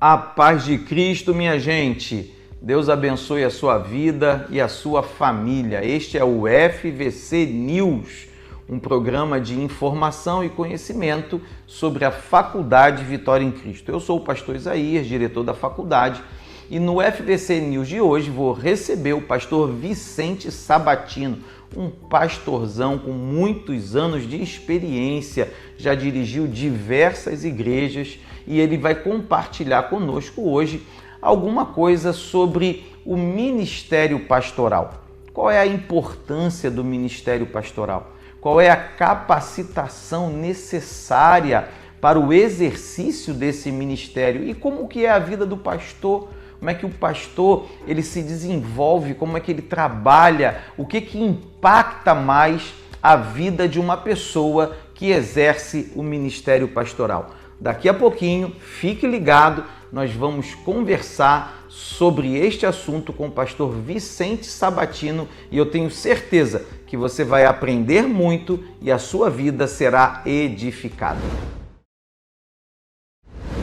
A paz de Cristo, minha gente. Deus abençoe a sua vida e a sua família. Este é o FVC News, um programa de informação e conhecimento sobre a Faculdade Vitória em Cristo. Eu sou o pastor Isaías, diretor da faculdade, e no FVC News de hoje vou receber o pastor Vicente Sabatino, um pastorzão com muitos anos de experiência, já dirigiu diversas igrejas e ele vai compartilhar conosco hoje alguma coisa sobre o ministério pastoral. Qual é a importância do ministério pastoral? Qual é a capacitação necessária para o exercício desse ministério? E como que é a vida do pastor? Como é que o pastor ele se desenvolve? Como é que ele trabalha? O que impacta mais a vida de uma pessoa que exerce o ministério pastoral? Daqui a pouquinho, fique ligado, nós vamos conversar sobre este assunto com o pastor Vicente Sabatino e eu tenho certeza que você vai aprender muito e a sua vida será edificada.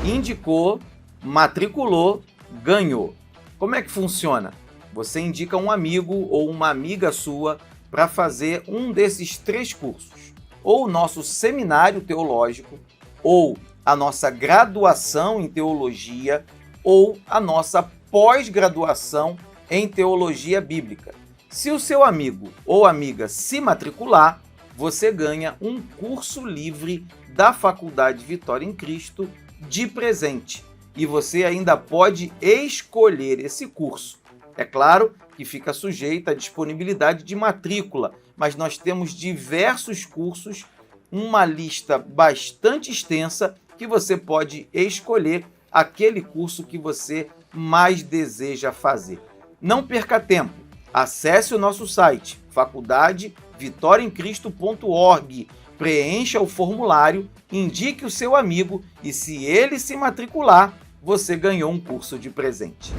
Indicou, matriculou, ganhou. Como é que funciona? Você indica um amigo ou uma amiga sua para fazer um desses 3 cursos, ou o nosso seminário teológico, ou a nossa graduação em teologia, ou a nossa pós-graduação em teologia bíblica. Se o seu amigo ou amiga se matricular, você ganha um curso livre da Faculdade Vitória em Cristo de presente. E você ainda pode escolher esse curso. É claro que fica sujeito à disponibilidade de matrícula, mas nós temos diversos cursos, uma lista bastante extensa que você pode escolher aquele curso que você mais deseja fazer. Não perca tempo. Acesse o nosso site faculdadevitoriaemcristo.org, preencha o formulário, indique o seu amigo e se ele se matricular, você ganhou um curso de presente.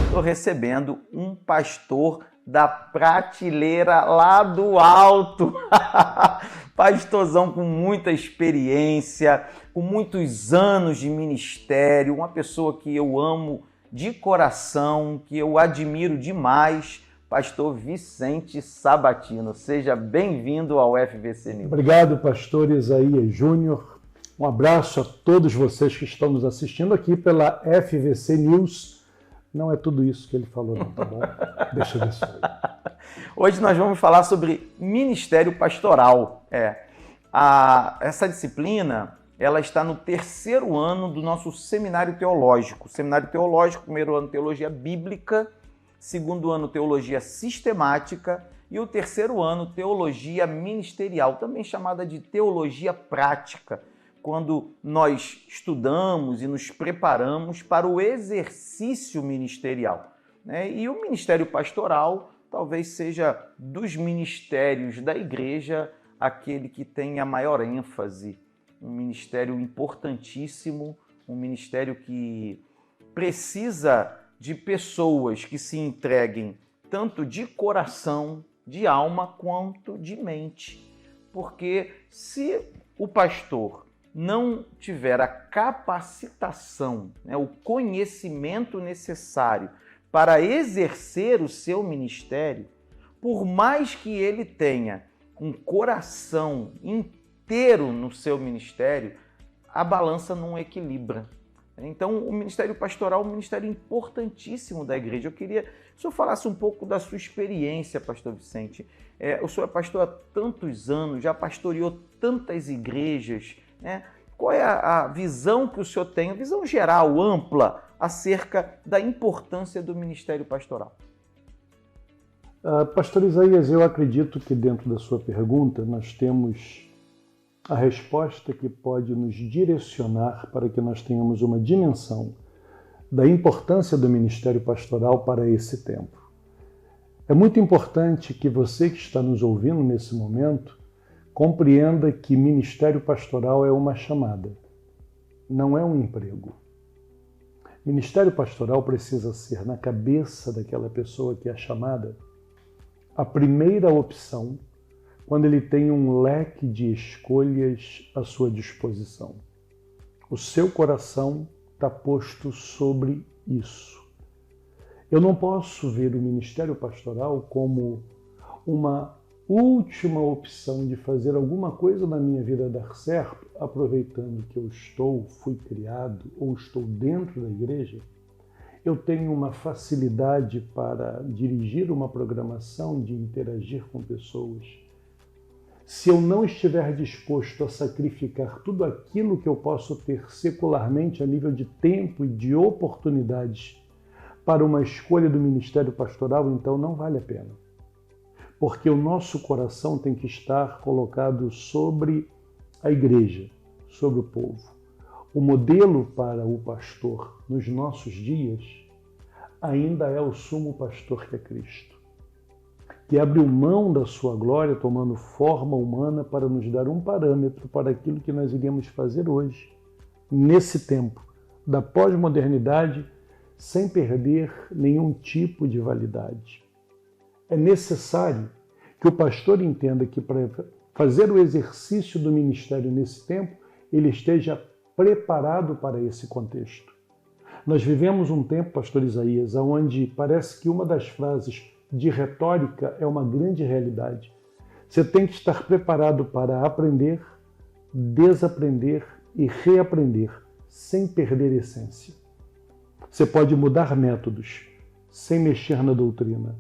Estou recebendo um pastor da prateleira lá do alto. Pastorzão com muita experiência, com muitos anos de ministério, uma pessoa que eu amo de coração, que eu admiro demais, pastor Vicente Sabatino. Seja bem-vindo ao FVC News. Obrigado, pastor Isaías Júnior. Um abraço a todos vocês que estão nos assistindo aqui pela FVC News. Não é tudo isso que ele falou, não, tá bom? Deixa eu ver isso aí. Hoje nós vamos falar sobre ministério pastoral. Essa disciplina ela está no 3º ano do nosso seminário teológico. Seminário teológico, 1º ano teologia bíblica, 2º ano teologia sistemática e o 3º ano teologia ministerial, também chamada de teologia prática, quando nós estudamos e nos preparamos para o exercício ministerial. E o ministério pastoral talvez seja dos ministérios da igreja aquele que tem a maior ênfase, um ministério importantíssimo, um ministério que precisa de pessoas que se entreguem tanto de coração, de alma, quanto de mente. Porque se o pastor não tiver a capacitação, o conhecimento necessário para exercer o seu ministério, por mais que ele tenha um coração inteiro no seu ministério, a balança não equilibra. Então, o ministério pastoral é um ministério importantíssimo da igreja. Eu queria que o senhor falasse um pouco da sua experiência, pastor Vicente. O senhor é pastor há tantos anos, já pastoreou tantas igrejas, Qual é a visão que o senhor tem, a visão geral, ampla, acerca da importância do ministério pastoral? Pastor Isaías, eu acredito que dentro da sua pergunta nós temos a resposta que pode nos direcionar para que nós tenhamos uma dimensão da importância do ministério pastoral para esse tempo. É muito importante que você que está nos ouvindo nesse momento compreenda que ministério pastoral é uma chamada, não é um emprego. Ministério pastoral precisa ser, na cabeça daquela pessoa que é chamada, a primeira opção quando ele tem um leque de escolhas à sua disposição. o seu coração está posto sobre isso. Eu não posso ver o ministério pastoral como uma última opção de fazer alguma coisa na minha vida dar certo, aproveitando que eu fui criado ou estou dentro da igreja. Eu tenho uma facilidade para dirigir uma programação, de interagir com pessoas. Se eu não estiver disposto a sacrificar tudo aquilo que eu posso ter secularmente a nível de tempo e de oportunidades para uma escolha do ministério pastoral, então não vale a pena. Porque o nosso coração tem que estar colocado sobre a igreja, sobre o povo. O modelo para o pastor nos nossos dias ainda é o sumo pastor que é Cristo, que abriu mão da sua glória tomando forma humana para nos dar um parâmetro para aquilo que nós iremos fazer hoje, nesse tempo da pós-modernidade, sem perder nenhum tipo de validade. É necessário que o pastor entenda que para fazer o exercício do ministério nesse tempo, ele esteja preparado para esse contexto. Nós vivemos um tempo, pastor Isaías, onde parece que uma das frases de retórica é uma grande realidade. Você tem que estar preparado para aprender, desaprender e reaprender, sem perder a essência. Você pode mudar métodos, sem mexer na doutrina.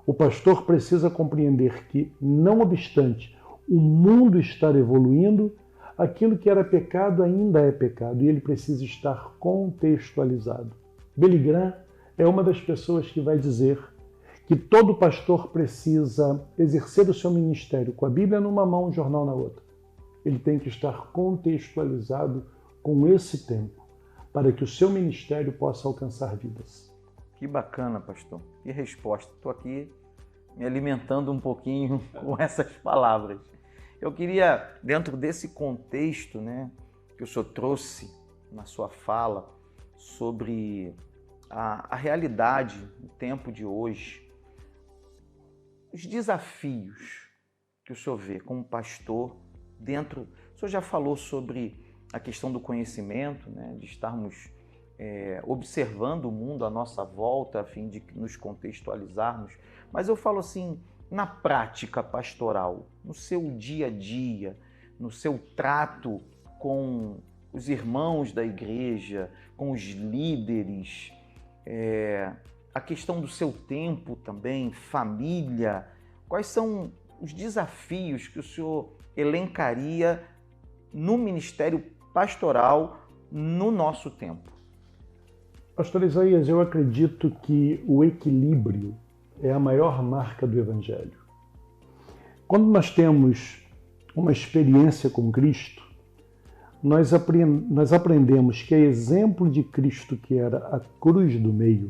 O pastor precisa compreender que, não obstante o mundo estar evoluindo, aquilo que era pecado ainda é pecado e ele precisa estar contextualizado. Billy Graham é uma das pessoas que vai dizer que todo pastor precisa exercer o seu ministério com a Bíblia numa mão e o jornal na outra. Ele tem que estar contextualizado com esse tempo para que o seu ministério possa alcançar vidas. Que bacana, pastor. Que resposta. Estou aqui me alimentando um pouquinho com essas palavras. Eu queria, dentro desse contexto, que o senhor trouxe na sua fala sobre a realidade do tempo de hoje, os desafios que o senhor vê como pastor dentro... O senhor já falou sobre a questão do conhecimento, de estarmos observando o mundo à nossa volta, a fim de nos contextualizarmos. Mas eu falo assim, na prática pastoral, no seu dia a dia, no seu trato com os irmãos da igreja, com os líderes, a questão do seu tempo também, família, quais são os desafios que o senhor elencaria no ministério pastoral no nosso tempo? Pastor Isaías, eu acredito que o equilíbrio é a maior marca do Evangelho. Quando nós temos uma experiência com Cristo, nós aprendemos que, a exemplo de Cristo, que era a cruz do meio,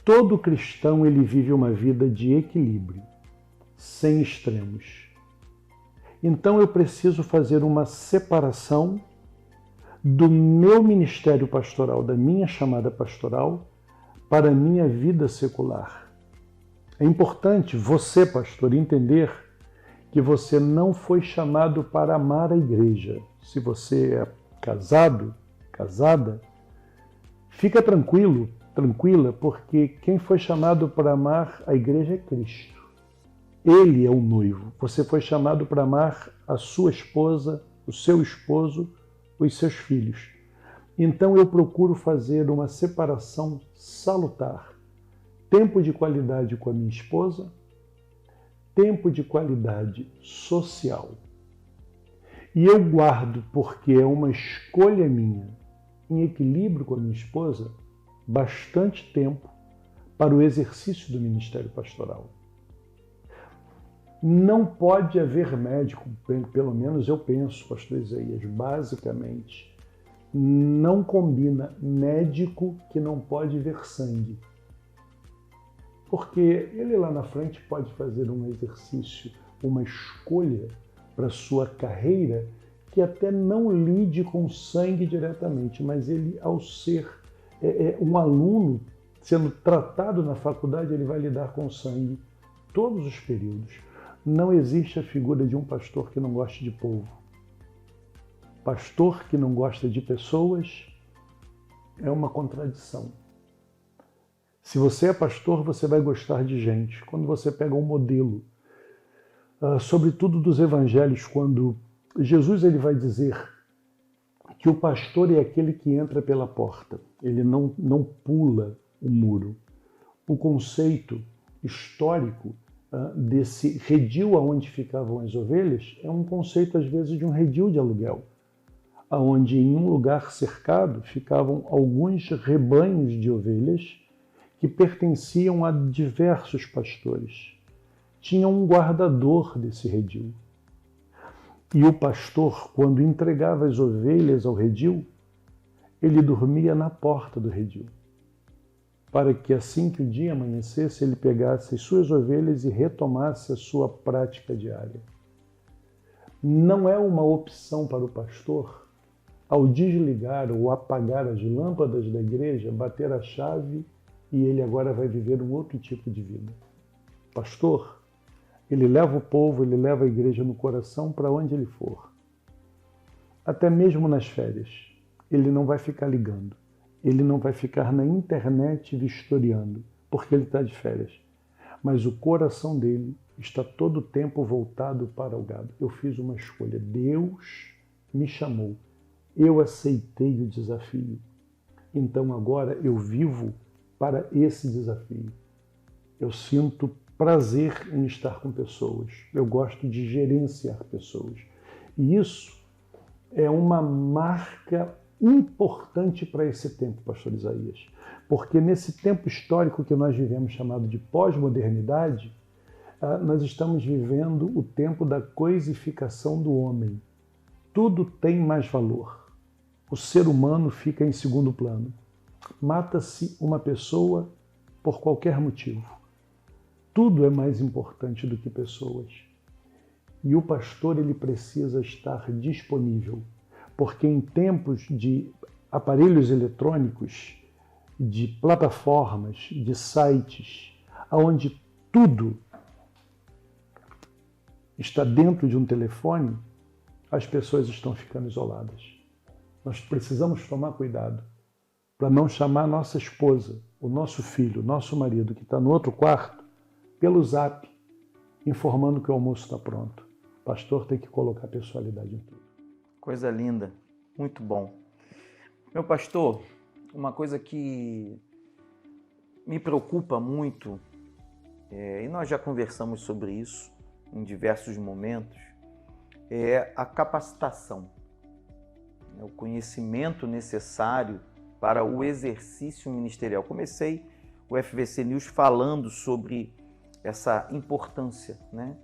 todo cristão ele vive uma vida de equilíbrio, sem extremos. Então eu preciso fazer uma separação do meu ministério pastoral, da minha chamada pastoral, para a minha vida secular. É importante você, pastor, entender que você não foi chamado para amar a igreja. Se você é casado, casada, fica tranquilo, tranquila, porque quem foi chamado para amar a igreja é Cristo. Ele é o noivo. Você foi chamado para amar a sua esposa, o seu esposo, os seus filhos. Então eu procuro fazer uma separação salutar. Tempo de qualidade com a minha esposa, tempo de qualidade social. E eu guardo, porque é uma escolha minha, em equilíbrio com a minha esposa, bastante tempo para o exercício do ministério pastoral. Não pode haver médico, pelo menos eu penso, pastor Isaías, basicamente, não combina médico que não pode ver sangue. Porque ele lá na frente pode fazer um exercício, uma escolha para sua carreira que até não lide com sangue diretamente, mas ele, ao ser um aluno sendo tratado na faculdade, ele vai lidar com sangue todos os períodos. Não existe a figura de um pastor que não goste de povo. Pastor que não gosta de pessoas é uma contradição. Se você é pastor, você vai gostar de gente. Quando você pega um modelo, sobretudo dos evangelhos, quando Jesus ele vai dizer que o pastor é aquele que entra pela porta, ele não pula o muro. O conceito histórico desse redil aonde ficavam as ovelhas é um conceito, às vezes, de um redil de aluguel, onde em um lugar cercado ficavam alguns rebanhos de ovelhas que pertenciam a diversos pastores. Tinha um guardador desse redil. E o pastor, quando entregava as ovelhas ao redil, ele dormia na porta do redil, para que assim que o dia amanhecesse, ele pegasse as suas ovelhas e retomasse a sua prática diária. Não é uma opção para o pastor, ao desligar ou apagar as lâmpadas da igreja, bater a chave e ele agora vai viver um outro tipo de vida. Pastor, ele leva o povo, ele leva a igreja no coração para onde ele for. Até mesmo nas férias, ele não vai ficar ligando. Ele não vai ficar na internet vistoriando, porque ele está de férias. Mas o coração dele está todo o tempo voltado para o gado. Eu fiz uma escolha. Deus me chamou. Eu aceitei o desafio. Então agora eu vivo para esse desafio. Eu sinto prazer em estar com pessoas. Eu gosto de gerenciar pessoas. E isso é uma marca importante para esse tempo, pastor Isaías. Porque nesse tempo histórico que nós vivemos, chamado de pós-modernidade, nós estamos vivendo o tempo da coisificação do homem. Tudo tem mais valor. O ser humano fica em segundo plano. Mata-se uma pessoa por qualquer motivo. Tudo é mais importante do que pessoas. E o pastor ele precisa estar disponível, porque em tempos de aparelhos eletrônicos, de plataformas, de sites, onde tudo está dentro de um telefone, as pessoas estão ficando isoladas. Nós precisamos tomar cuidado para não chamar nossa esposa, o nosso filho, o nosso marido, que está no outro quarto, pelo zap, informando que o almoço está pronto. O pastor tem que colocar pessoalidade em tudo. Coisa linda, muito bom. Meu pastor, uma coisa que me preocupa muito, e nós já conversamos sobre isso em diversos momentos, é a capacitação, o conhecimento necessário para o exercício ministerial. Comecei o FVC News falando sobre essa importância, né?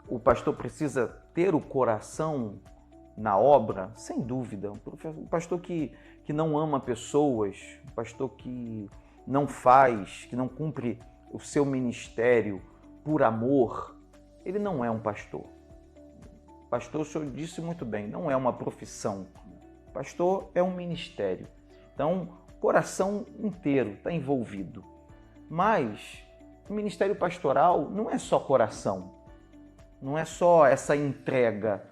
O pastor precisa ter o coração na obra, sem dúvida. O pastor que não ama pessoas, o pastor que não faz, que não cumpre o seu ministério por amor, ele não é um pastor. Pastor, o senhor disse muito bem, não é uma profissão. Pastor é um ministério. Então, o coração inteiro está envolvido. Mas o ministério pastoral não é só coração, não é só essa entrega.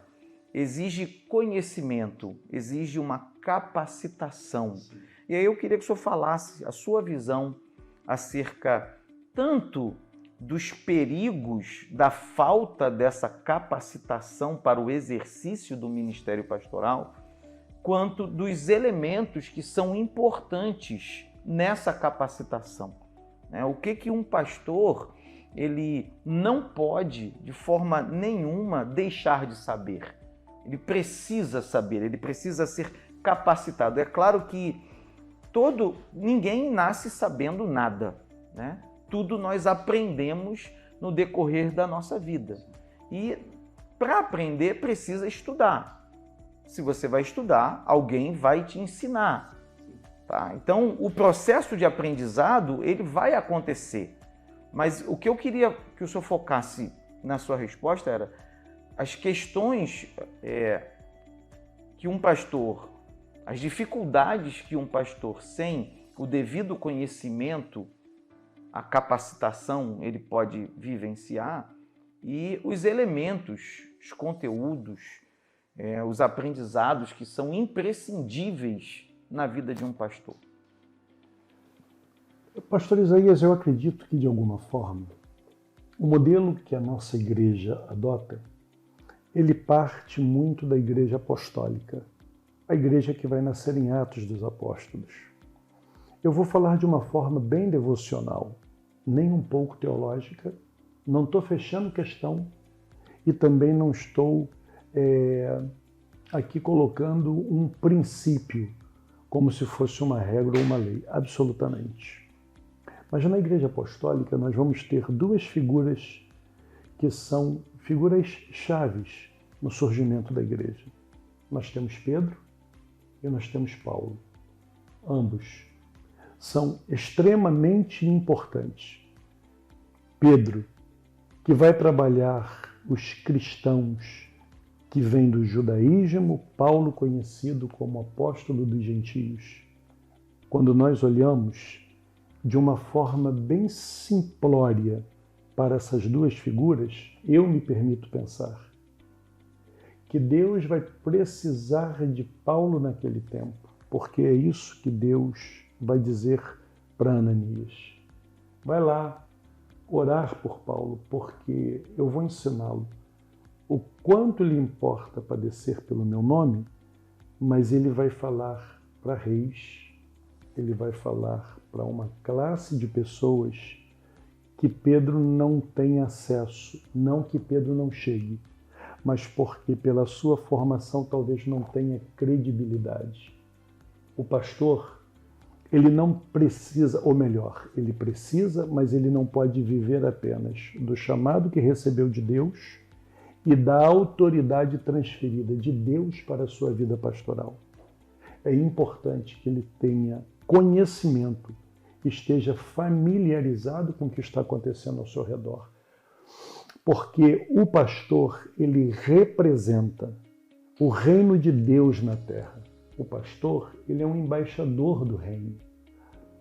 Exige conhecimento, exige uma capacitação. E aí eu queria que o senhor falasse a sua visão acerca tanto dos perigos da falta dessa capacitação para o exercício do ministério pastoral, quanto dos elementos que são importantes nessa capacitação. O que um pastor ele não pode, de forma nenhuma, deixar de saber. Ele precisa saber, ele precisa ser capacitado. É claro que ninguém nasce sabendo nada, né? Tudo nós aprendemos no decorrer da nossa vida. E para aprender precisa estudar. Se você vai estudar, alguém vai te ensinar. Tá? Então, o processo de aprendizado ele vai acontecer. Mas o que eu queria que o senhor focasse na sua resposta era as questões que um pastor, as dificuldades que um pastor sem o devido conhecimento, a capacitação, ele pode vivenciar, e os elementos, os conteúdos os aprendizados que são imprescindíveis na vida de um pastor? Pastor Isaías, eu acredito que, de alguma forma, o modelo que a nossa igreja adota, ele parte muito da igreja apostólica, a igreja que vai nascer em Atos dos Apóstolos. Eu vou falar de uma forma bem devocional, nem um pouco teológica, não estou fechando questão e também não estou aqui colocando um princípio como se fosse uma regra ou uma lei, absolutamente. Mas na igreja apostólica nós vamos ter duas figuras que são figuras chaves no surgimento da igreja. Nós temos Pedro e nós temos Paulo. Ambos são extremamente importantes. Pedro, que vai trabalhar os cristãos que vêm do judaísmo, Paulo conhecido como apóstolo dos gentios. Quando nós olhamos de uma forma bem simplória para essas duas figuras, eu me permito pensar que Deus vai precisar de Paulo naquele tempo, porque é isso que Deus vai dizer para Ananias. Vai lá orar por Paulo, porque eu vou ensiná-lo o quanto lhe importa padecer pelo meu nome, mas ele vai falar para reis, ele vai falar para uma classe de pessoas que Pedro não tem acesso, não que Pedro não chegue, mas porque pela sua formação talvez não tenha credibilidade. O pastor, ele não precisa, ou melhor, ele precisa, mas ele não pode viver apenas do chamado que recebeu de Deus e da autoridade transferida de Deus para a sua vida pastoral. É importante que ele tenha conhecimento, esteja familiarizado com o que está acontecendo ao seu redor. Porque o pastor, ele representa o reino de Deus na terra. O pastor, ele é um embaixador do reino.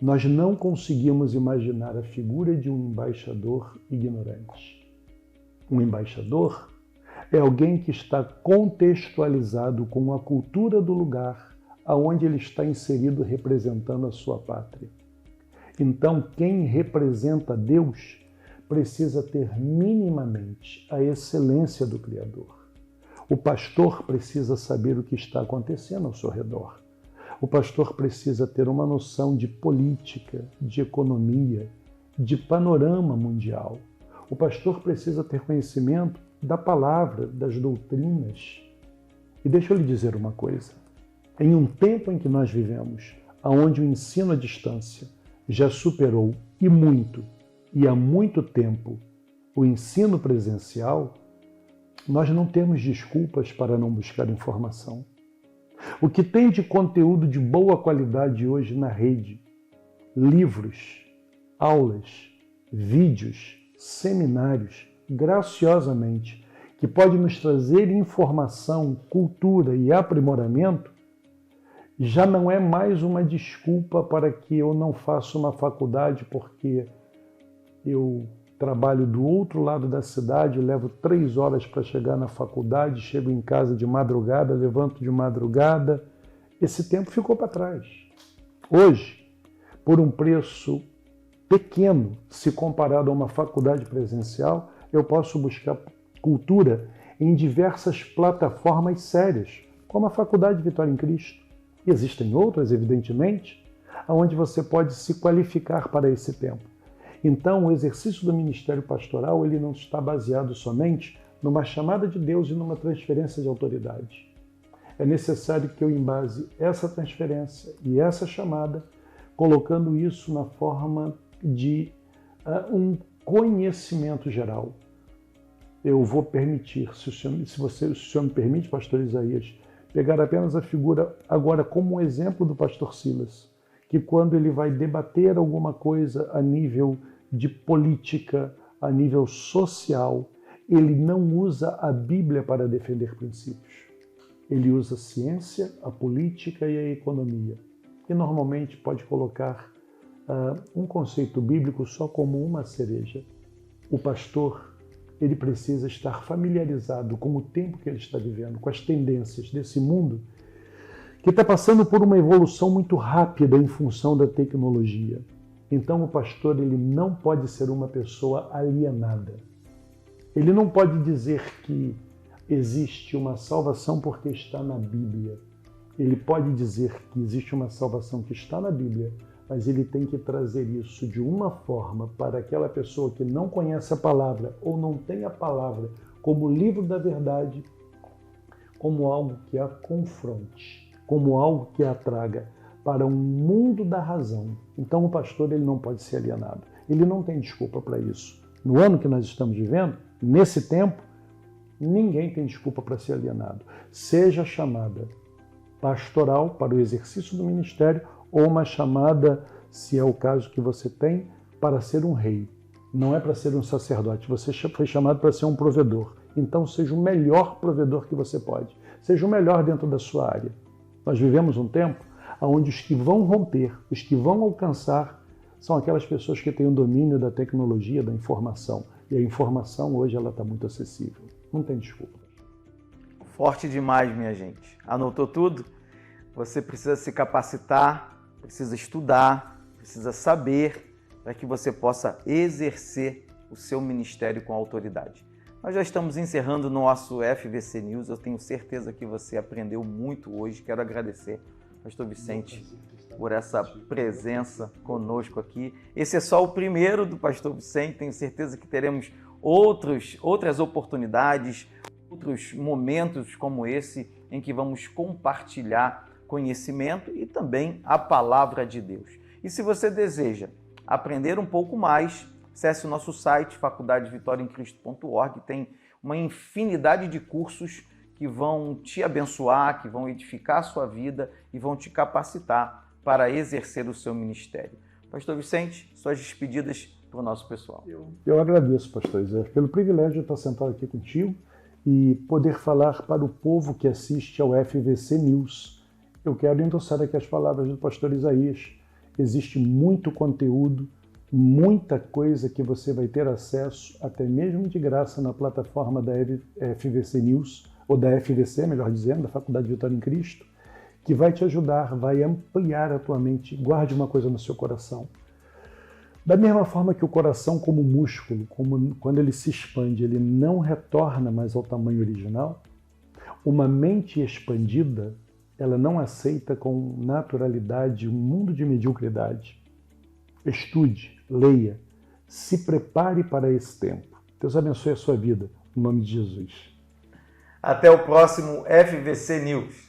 Nós não conseguimos imaginar a figura de um embaixador ignorante. Um embaixador é alguém que está contextualizado com a cultura do lugar aonde ele está inserido representando a sua pátria. Então, quem representa Deus precisa ter minimamente a excelência do Criador. O pastor precisa saber o que está acontecendo ao seu redor. O pastor precisa ter uma noção de política, de economia, de panorama mundial. O pastor precisa ter conhecimento da palavra, das doutrinas. E deixa eu lhe dizer uma coisa. Em um tempo em que nós vivemos, onde o ensino à distância já superou e há muito tempo, o ensino presencial, nós não temos desculpas para não buscar informação. O que tem de conteúdo de boa qualidade hoje na rede, livros, aulas, vídeos, seminários, graciosamente, que pode nos trazer informação, cultura e aprimoramento, já não é mais uma desculpa para que eu não faça uma faculdade porque eu trabalho do outro lado da cidade, levo 3 horas para chegar na faculdade, chego em casa de madrugada, levanto de madrugada. Esse tempo ficou para trás. Hoje, por um preço pequeno, se comparado a uma faculdade presencial, eu posso buscar cultura em diversas plataformas sérias, como a Faculdade Vitória em Cristo. E existem outras, evidentemente, onde você pode se qualificar para esse tempo. Então, o exercício do ministério pastoral ele não está baseado somente numa chamada de Deus e numa transferência de autoridade. É necessário que eu embase essa transferência e essa chamada, colocando isso na forma de um conhecimento geral. Eu vou permitir, se o senhor me permite, pastor Isaías, pegar apenas a figura agora como um exemplo do pastor Silas, que quando ele vai debater alguma coisa a nível de política, a nível social, ele não usa a Bíblia para defender princípios. Ele usa a ciência, a política e a economia. E normalmente pode colocar um conceito bíblico só como uma cereja. O pastor ele precisa estar familiarizado com o tempo que ele está vivendo, com as tendências desse mundo que está passando por uma evolução muito rápida em função da tecnologia. Então o pastor ele não pode ser uma pessoa alienada. Ele não pode dizer que existe uma salvação porque está na Bíblia. Ele pode dizer que existe uma salvação que está na Bíblia, mas ele tem que trazer isso de uma forma para aquela pessoa que não conhece a palavra ou não tem a palavra como livro da verdade, como algo que a confronte, como algo que a traga para um mundo da razão. Então o pastor ele não pode ser alienado. Ele não tem desculpa para isso. No ano que nós estamos vivendo, nesse tempo, ninguém tem desculpa para ser alienado. Seja chamada pastoral para o exercício do ministério ou uma chamada, se é o caso que você tem, para ser um rei. Não é para ser um sacerdote. Você foi chamado para ser um provedor. Então seja o melhor provedor que você pode. Seja o melhor dentro da sua área. Nós vivemos um tempo onde os que vão romper, os que vão alcançar, são aquelas pessoas que têm o domínio da tecnologia, da informação. E a informação hoje ela está muito acessível. Não tem desculpa. Forte demais, minha gente. Anotou tudo? Você precisa se capacitar, precisa estudar, precisa saber para que você possa exercer o seu ministério com autoridade. Nós já estamos encerrando o nosso FVC News. Eu tenho certeza que você aprendeu muito hoje. Quero agradecer, Pastor Vicente, por essa presença conosco aqui. Esse é só o primeiro do Pastor Vicente. Tenho certeza que teremos outras oportunidades, outros momentos como esse em que vamos compartilhar conhecimento e também a palavra de Deus. E se você deseja aprender um pouco mais, acesse o nosso site faculdadevitoriaemcristo.org. Tem uma infinidade de cursos que vão te abençoar, que vão edificar a sua vida e vão te capacitar para exercer o seu ministério. Pastor Vicente, suas despedidas para o nosso pessoal. Eu agradeço, pastor Zé, pelo privilégio de estar sentado aqui contigo e poder falar para o povo que assiste ao FVC News. Eu quero endossar aqui as palavras do pastor Isaías. Existe muito conteúdo, muita coisa que você vai ter acesso, até mesmo de graça, na plataforma da FVC News, ou da FVC, melhor dizendo, da Faculdade Vitória em Cristo, que vai te ajudar, vai ampliar a tua mente. Guarde uma coisa no seu coração. Da mesma forma que o coração, como músculo, quando ele se expande, ele não retorna mais ao tamanho original, uma mente expandida, ela não aceita com naturalidade um mundo de mediocridade. Estude, leia, se prepare para esse tempo. Deus abençoe a sua vida, em nome de Jesus. Até o próximo FVC News.